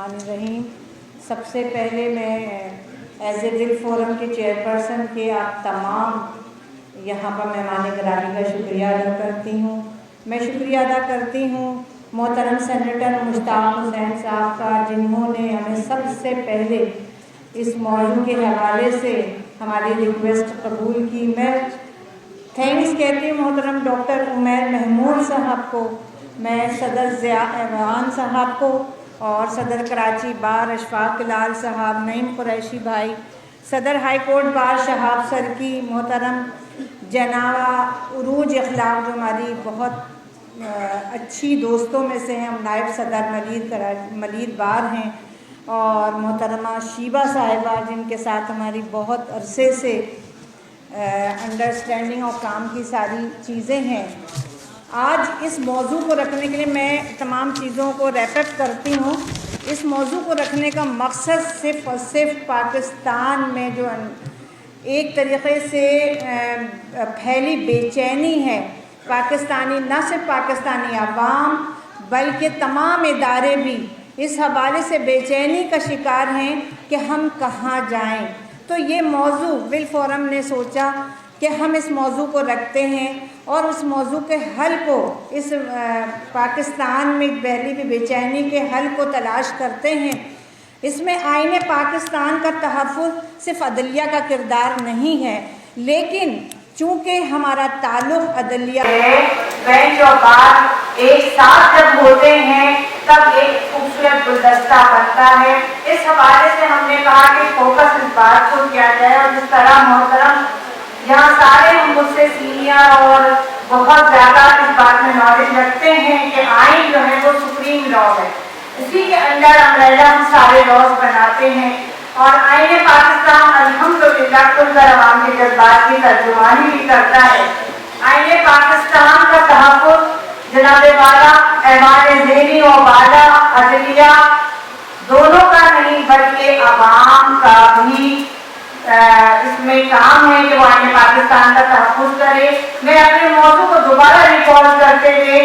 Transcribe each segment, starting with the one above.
बिस्मिल्लाहिर्रहमानिर्रहीम। सबसे पहले मैं एज ए दिल फोरम के चेयरपर्सन के आप तमाम यहाँ पर मेहमान गिरामी का शुक्रिया अदा करती हूँ। मैं शुक्रिया अदा करती हूँ मोहतरम सेनेटर मुश्ताक हुसैन साहब का, जिन्होंने हमें सबसे पहले इस मौजू के हवाले से हमारी रिक्वेस्ट कबूल की। मैं थैंक्स कहती हूँ मोहतरम डॉक्टर उमैर महमूद साहब को, मैं सदर ज़िया ऐवान साहब को और सदर कराची बार अशफाक लाल साहब, नईम कुरैशी भाई, सदर high court bar Shahab sir की, मोहतरम जनाबा उरूज अखलाक जो हमारी बहुत अच्छी दोस्तों में से हैं, हम नायब सदर मलीर बार हैं, और मोहतरमा शीबा साहिबा जिनके साथ हमारी बहुत अरसे से अंडरस्टैंडिंग और काम की सारी चीज़ें हैं। आज इस मौजू को रखने के लिए मैं तमाम चीज़ों को रैपअप करती हूँ। इस मौजू को रखने का मकसद सिर्फ़ और सिर्फ पाकिस्तान में जो एक तरीक़े से फैली बेचैनी है, पाकिस्तानी न सिर्फ पाकिस्तानी अवाम बल्कि तमाम इदारे भी इस हवाले से बेचैनी का शिकार हैं कि हम कहाँ जाएं। तो ये मौजू विल फोरम ने सोचा कि हम इस मौजू को रखते हैं और उस मौजू के हल को, इस पाकिस्तान में फैली भी बेचैनी के हल को तलाश करते हैं। इसमें आईने पाकिस्तान का तहफ़्फ़ुज़ सिर्फ अदलिया का किरदार नहीं है, लेकिन चूँकि हमारा ताल्लुक़ अदलिया है, बेंच और बार एक साथ जब होते हैं तब एक खूबसूरत गुलदस्ता बनता है। इस हवाले से हमने कहा कि फोकस इस बात को किया जाए, और जिस तरह मोहतरम यहाँ सारे मुझसे सीनियर और बहुत ज़्यादा इस बात में नॉलेज रखते हैं कि आइन जो है वो सुप्रीम लॉ है, इसी के अंडर अम्ब्रेला हम सारे लॉज बनाते हैं। और आइन पाकिस्तान अल्हम्दुलिल्लाह खुलकर अवाम के जज्बात की तर्जुमानी भी करता है। आइन पाकिस्तान का तहफ़्फ़ुज़ जनाब वाला ऐवान ज़ेनी और वाला अदलिया दोनों का नहीं बल्कि अवाम का भी इसमें काम है कि वो आइन पाकिस्तान का तहफ़्फ़ुज़ करे। मैं अपने मौजू को दोबारा रिकॉल करते हुए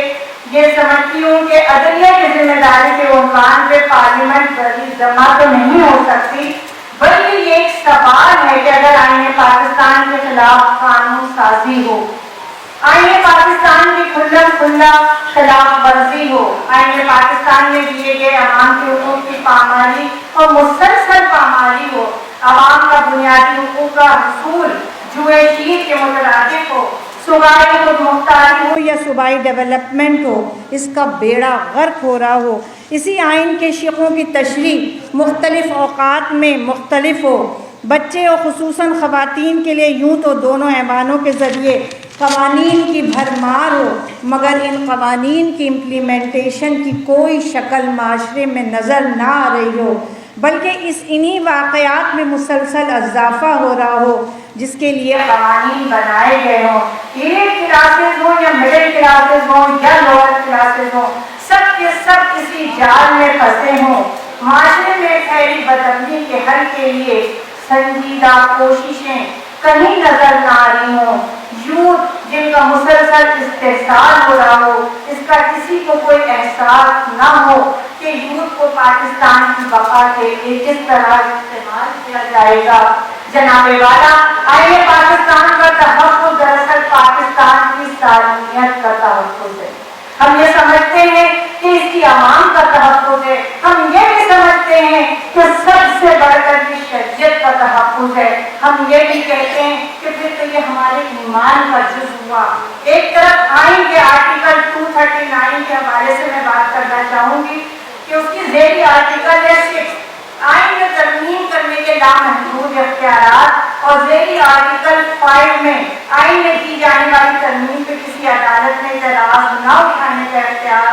ये समझती हूँ कि अदलिया की जिम्मेदारी के उन्वान पे पार्लियामेंट बड़ी जमा तो नहीं हो सकती, बल्कि ये एक सवाल है कि अगर आइन पाकिस्तान के खिलाफ कानून साजी हो, आइन पाकिस्तान की खुल्ला खिलाफ वर्जी हो, आइन पाकिस्तान में दिए गए अवाम के हुकूक की पामाली और मुसलसल पामाली हो, अवाम का बुनियादी हुकूक का हसूल जुए शीर के मुतरादिफ हो, सूबाई खुद मुख्तारी हो या सूबाई डेवलपमेंट हो, इसका बेड़ा गर्क हो रहा हो। इसी आइन के शिक़ों की तशरीह मुख्तलिफ़ औक़ात में मुख्तलिफ हो। बच्चे और ख़ुसूसन ख़वातीन के लिए यूँ तो दोनों ऐवानों के ज़रिए क़वानीन की भरमार हो, मगर इन क़वानीन की इम्प्लीमेंटेशन की कोई शक्ल माशरे में नज़र ना आ रही हो, बल्कि इन्हीं वाक़यात में मुसलसल इज़ाफ़ा हो रहा हो जिसके लिए क़वानीन बनाए गए हों, एलिट क्लासेस हों या मिडिल क्लासेस हों या लोअर क्लासेस हों, सब के सब किसी जाल में फंसे हों। माशरे में फैली बदअमनी के हल के लिए संजीदा कोशिशें कहीं नजर ना आ रही हों। यूथ जिनका मुसलसल इस्तेहसाल हो रहा हो, इसका किसी को कोई एहसास ना हो कि यूथ को पाकिस्तान की बका के लिए किस तरह इस्तेमाल किया जाएगा। जनाबे वाला आइन पाकिस्तान का तहफ़्फ़ुज़ दरअसल पाकिस्तान की सालमियत का तहफ़्फ़ुज़ है। हम ये समझते हैं कि इसकी अवाम का तहफ़्फ़ुज़ है, हम ये भी समझते हैं कि सबसे बढ़कर की शरीयत का तहफ़्फ़ुज़ है। हम ये भी कहते हैं कि फिर तो ये हमारे ईमान का जुज़ हुआ। एक तरफ आइन के आर्टिकल 239 के हवाले से मैं बात करना चाहूँगी कि उसकी ज़ेरी आर्टिकल है 6, आइन में तरमीम करने के लामहदूद इख्तियारात, और ज़ेरी आर्टिकल 5 में आइन में की जाने वाली तरमीम पे किसी अदालत में एतराज़ न उठाने का इख्तियार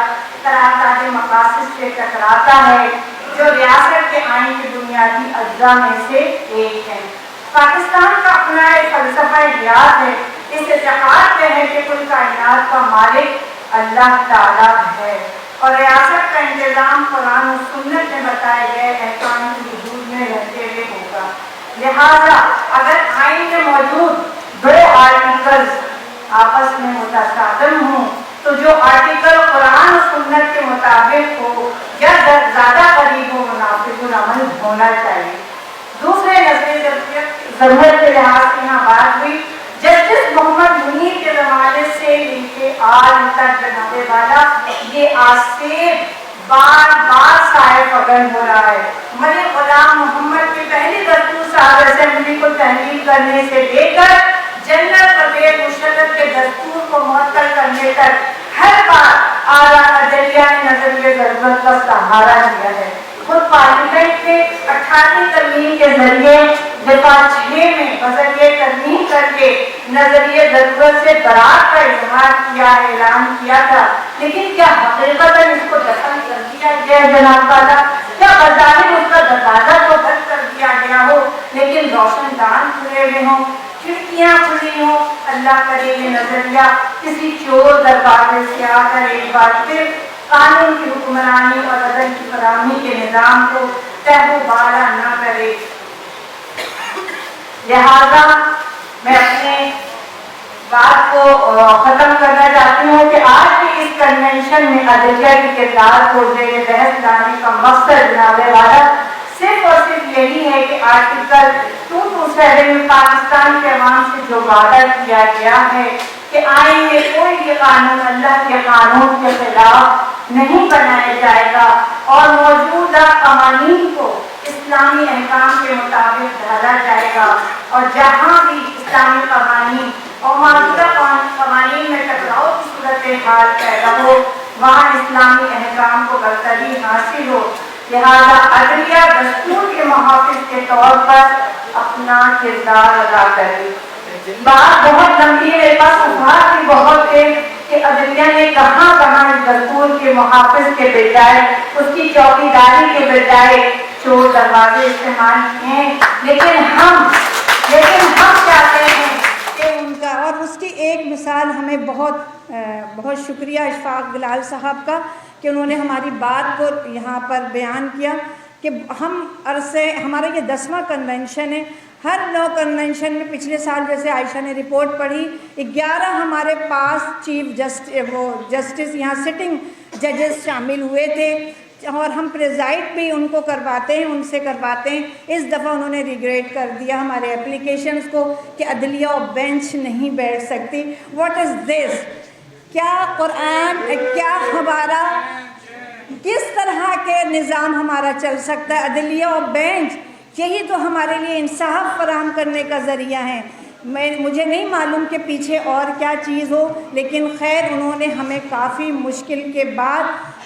करारदाद मकासिद से टकराता है, जो रियासत के आइन के बुनियादी अज्जा में से एक है। पाकिस्तान का अपना एक फ़लसफ़ा रियात है, इस एतक़ाद में है कि कुल कायनात का मालिक अल्लाह ताला है, और रियासत का इंतज़ाम कुरान और सुन्नत में बताए गए अहकाम की हुदूद में रहते हुए होगा। लिहाजा अगर आइन में मौजूद दो आर्टिकल्स आपस में मुतसादम हों, तो जो आर्टिकल कुरान और सुन्नत के मुताबिक हो या ज़्यादा करीब हो لحاظ سے یہاں بات ہوئی، جسٹس محمد منیر کے زمانے سے لے کے آج تک جناب والا یہ آصف بار بار سائے فگن ہو رہا ہے۔ ملک غلام محمد کی پہلی دستور صاحب اسمبلی کو تحلیل کرنے سے لے کر جنرل پرویز مشرف کے دستور کو معطل کرنے تک ہر بار اعلیٰ عدلیہ نے نظریہ ضرورت کا سہارا لیا ہے۔ خود پارلیمنٹ کے 18ویں ترمیم کے ذریعے دفعہ 6 میں بذریعہ ترمیم کر کے نظریہ ضرورت سے برات کا اظہار کیا، اعلان کیا تھا، لیکن کیا حقیقت اس کو دفن کر دیا گیا جناب والا؟ کیا بظاہر اس کا دروازہ تو بند کر دیا گیا ہو لیکن روشن دان کھلے ہوئے ہوں، کھڑکیاں کھلی ہوں؟ اللہ کرے یہ نظریہ کسی چور دروازے سے آ کر ایک بار پھر قانون کی حکمرانی اور عدل کی فراہمی کے نظام کو تہو بالا نہ کرے۔ لہذا میں اپنے بات کو ختم کرنا چاہتی ہوں کہ آج کی اس کنونشن میں عدلیہ کے کردار کو زیر بحث لانے کا مقصد جناب والا صرف اور صرف یہی ہے کہ آرٹیکل 227 میں پاکستان کے عوام سے جو وعدہ کیا گیا ہے کہ آئین میں کوئی بھی قانون اللہ کے قانون کے خلاف نہیں بنایا جائے گا اور موجودہ قوانین کو اسلامی احکام کے مطابق ڈھالا جائے گا، اور جہاں بھی اسلامی قوانین اور موجودہ قوانین میں ٹکراؤ کی صورتحال پیدا ہو وہاں اسلامی احکام کو برتری حاصل ہو۔ لہذا عدلیہ دستور کے محافظ کے طور پر اپنا کردار ادا کرے۔ بات بہت لمبی ہے، میرے پاس صفحات بھی بہت ہے کہ عدلیہ نے کہاں کہاں اس دستور کے محافظ کے بجائے، اس کی چوکیداری کے بجائے چور دروازے استعمال کیے ہیں، لیکن ہم چاہتے ہیں کہ ان کا، اور اس کی ایک مثال ہمیں بہت شکریہ اشفاق بلال صاحب کا کہ انہوں نے ہماری بات کو یہاں پر بیان کیا کہ ہم عرصے، ہمارا یہ 10واں کنونشن ہے، ہر 9 کنونشن میں پچھلے سال جیسے عائشہ نے رپورٹ پڑھی 11 ہمارے پاس چیف جسٹس یہاں سٹنگ ججز شامل ہوئے تھے، اور ہم پریزائڈ بھی ان کو کرواتے ہیں، ان سے کرواتے ہیں۔ اس دفعہ انہوں نے ریگریٹ کر دیا ہمارے اپلیکیشنز کو کہ عدلیہ اور بینچ نہیں بیٹھ سکتی۔ واٹ از دس؟ کیا قرآن، کیا ہمارا، کس طرح کے نظام ہمارا چل سکتا ہے؟ عدلیہ اور بینچ یہی تو ہمارے لیے انصاف فراہم کرنے کا ذریعہ ہے۔ مجھے نہیں معلوم کہ پیچھے اور کیا چیز ہو، لیکن خیر انہوں نے ہمیں کافی مشکل کے بعد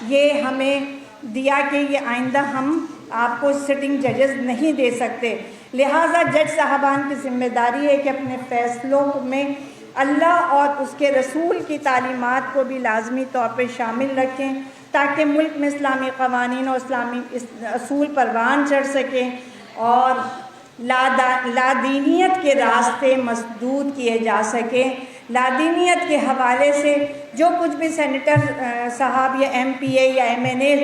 یہ ہمیں دیا کہ یہ آئندہ ہم آپ کو سٹنگ ججز نہیں دے سکتے۔ لہٰذا جج صاحبان کی ذمہ داری ہے کہ اپنے فیصلوں میں اللہ اور اس کے رسول کی تعلیمات کو بھی لازمی طور پہ شامل رکھیں تاکہ ملک میں اسلامی قوانین اور اسلامی اصول پروان چڑھ سکیں اور لادینیت کے راستے مسدود کیے جا سکیں۔ لادینیت کے حوالے سے جو کچھ بھی سینیٹر صاحب یا ایم پی اے یا ایم این اے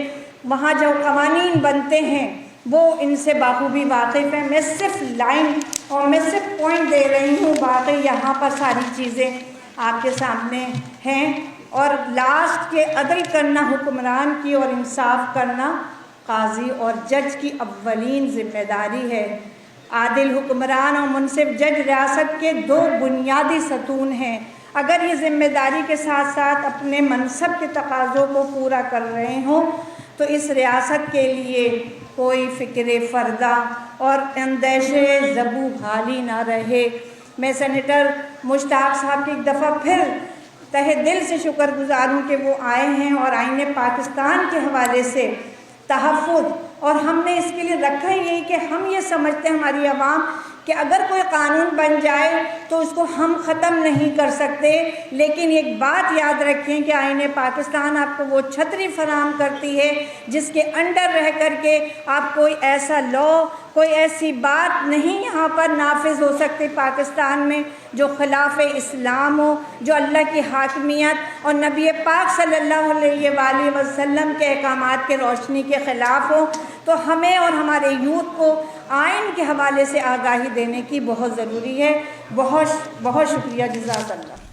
وہاں جو قوانین بنتے ہیں وہ ان سے بخوبی واقف ہیں۔ میں صرف لائن اور میں صرف پوائنٹ دے رہی ہوں، باقی یہاں پر ساری چیزیں آپ کے سامنے ہیں۔ اور لاسٹ کے عدل کرنا حکمران کی اور انصاف کرنا قاضی اور جج کی اولین ذمہ داری ہے۔ عادل حکمران اور منصف جج ریاست کے 2 بنیادی ستون ہیں۔ اگر یہ ذمہ داری کے ساتھ ساتھ اپنے منصب کے تقاضوں کو پورا کر رہے ہوں تو اس ریاست کے لیے کوئی فکر فردہ اور اندیشے زبوں حالی نہ رہے۔ میں سینیٹر مشتاق صاحب کی ایک دفعہ پھر تہہ دل سے شکر گزار ہوں کہ وہ آئے ہیں اور آئین پاکستان کے حوالے سے تحفظ، اور ہم نے اس کے لیے رکھا یہی کہ ہم یہ سمجھتے ہیں ہماری عوام کہ اگر کوئی قانون بن جائے تو اس کو ہم ختم نہیں کر سکتے، لیکن ایک بات یاد رکھیں کہ آئین پاکستان آپ کو وہ چھتری فراہم کرتی ہے جس کے انڈر رہ کر کے آپ کوئی ایسا لا، کوئی ایسی بات نہیں یہاں پر نافذ ہو سکتی پاکستان میں جو خلاف اسلام ہو، جو اللہ کی حاکمیت اور نبی پاک صلی اللہ علیہ وآلہ وسلم کے احکامات کے روشنی کے خلاف ہو۔ تو ہمیں اور ہمارے یوتھ کو آئین کے حوالے سے آگاہی دینے کی بہت ضروری ہے۔ بہت بہت شکریہ، جزاک اللہ۔